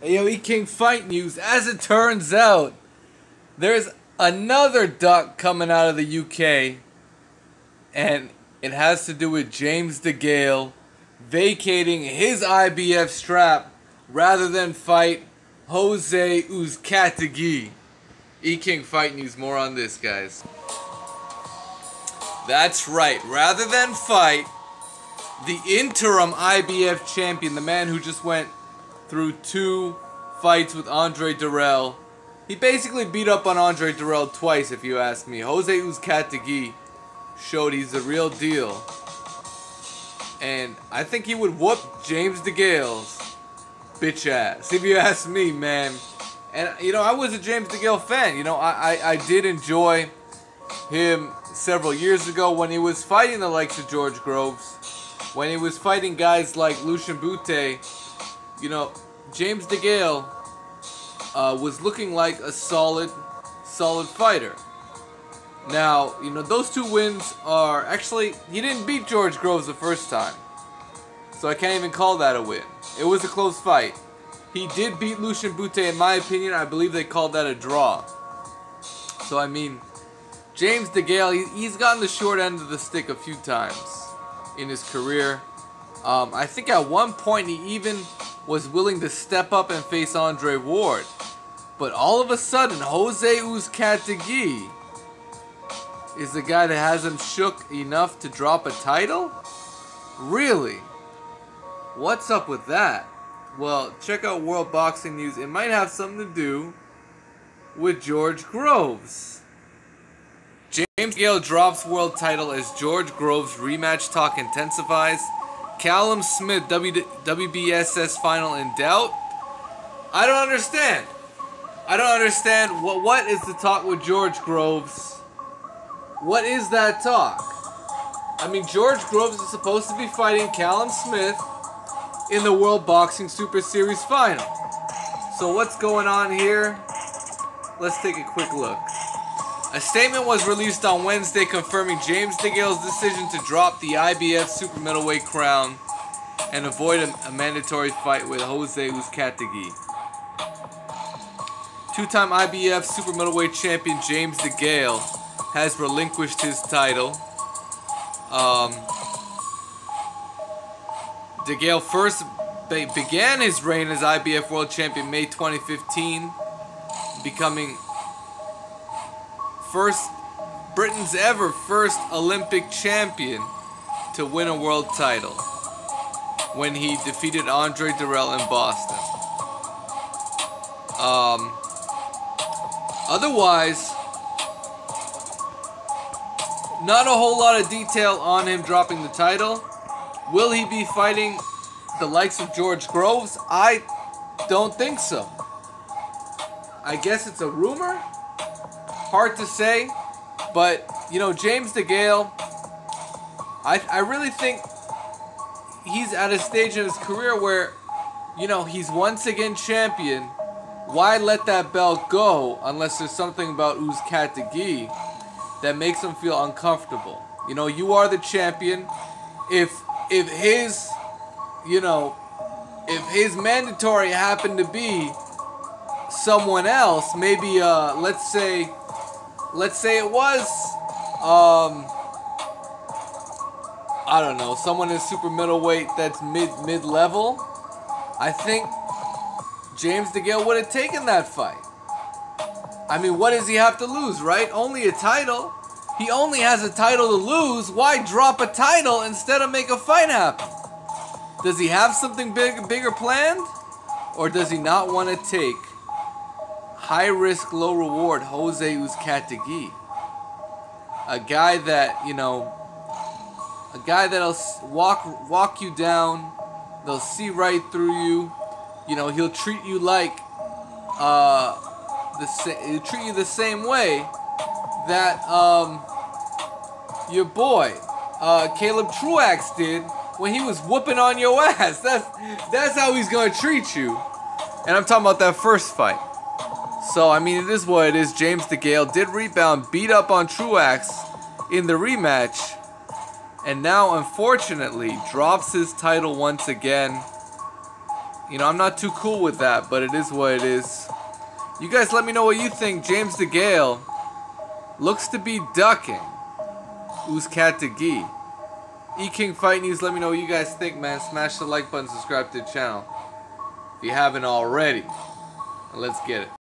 Hey, yo, E-King Fight News. As it turns out, there's another duck coming out of the UK, and it has to do with James Degale vacating his IBF strap rather than fight Jose Uzcategui. E-King Fight News. More on this, guys. That's right. Rather than fight the interim IBF champion, the man who just went through 2 fights with Andre Dirrell. He basically beat up on Andre Dirrell twice, if you ask me. Jose Uzcategui showed he's the real deal. And I think he would whoop James Degale's bitch ass, if you ask me, man. And, you know, I was a James Degale fan. You know, I did enjoy him several years ago when he was fighting the likes of George Groves. When he was fighting guys like Lucien Bute. You know, James Degale was looking like a solid fighter. Now, you know, those 2 wins are actually, he didn't beat George Groves the first time, so I can't even call that a win. It was a close fight. He did beat Lucien Bute, in my opinion. I believe they called that a draw. So, I mean, James Degale, he's gotten the short end of the stick a few times in his career. I think at one point he even was willing to step up and face Andre Ward. But all of a sudden, Jose Uzcategui is the guy that has him shook enough to drop a title? Really? What's up with that? Well, check out World Boxing News. It might have something to do with George Groves. James Degale drops world title as George Groves rematch talk intensifies. Callum Smith WBSS final in doubt. I don't understand. What is the talk with George Groves? What is that talk? I mean, George Groves is supposed to be fighting Callum Smith in the World Boxing Super Series final. So what's going on here? Let's take a quick look. A statement was released on Wednesday confirming James Degale's decision to drop the IBF super middleweight crown and avoid a mandatory fight with Jose Uzcategui. 2-time IBF super middleweight champion James Degale has relinquished his title. Degale first began his reign as IBF world champion May 2015, becoming Britain's ever first Olympic champion to win a world title when he defeated Andre Dirrell in Boston. Otherwise, not a whole lot of detail on him dropping the title. Will he be fighting the likes of George Groves? I don't think so. I guess it's a rumor. Hard to say, but you know, James Degale, I really think he's at a stage in his career where, you know, he's once again champion. Why let that belt go unless there's something about Uzcategui that makes him feel uncomfortable? You know, you are the champion. If his, you know, if his mandatory happened to be someone else, maybe let's say it was, I don't know, someone in super middleweight that's mid-level, I think James Degale would have taken that fight. I mean, what does he have to lose, right? Only a title. He only has a title to lose. Why drop a title instead of make a fight happen? Does he have something bigger planned? Or does he not want to take high risk, low reward Jose Uzcategui? A guy that, you know, a guy that'll walk you down. They'll see right through you. You know, he'll treat you like he'll treat you the same way that your boy Caleb Truax did when he was whooping on your ass. That's how he's gonna treat you. And I'm talking about that first fight. So, I mean, it is what it is. James Degale did rebound, beat up on Truax in the rematch, and now, unfortunately, drops his title once again. You know, I'm not too cool with that, but it is what it is. You guys let me know what you think. James Degale looks to be ducking Uzcategui. E-King Fight News, let me know what you guys think, man. Smash the like button, subscribe to the channel if you haven't already. Let's get it.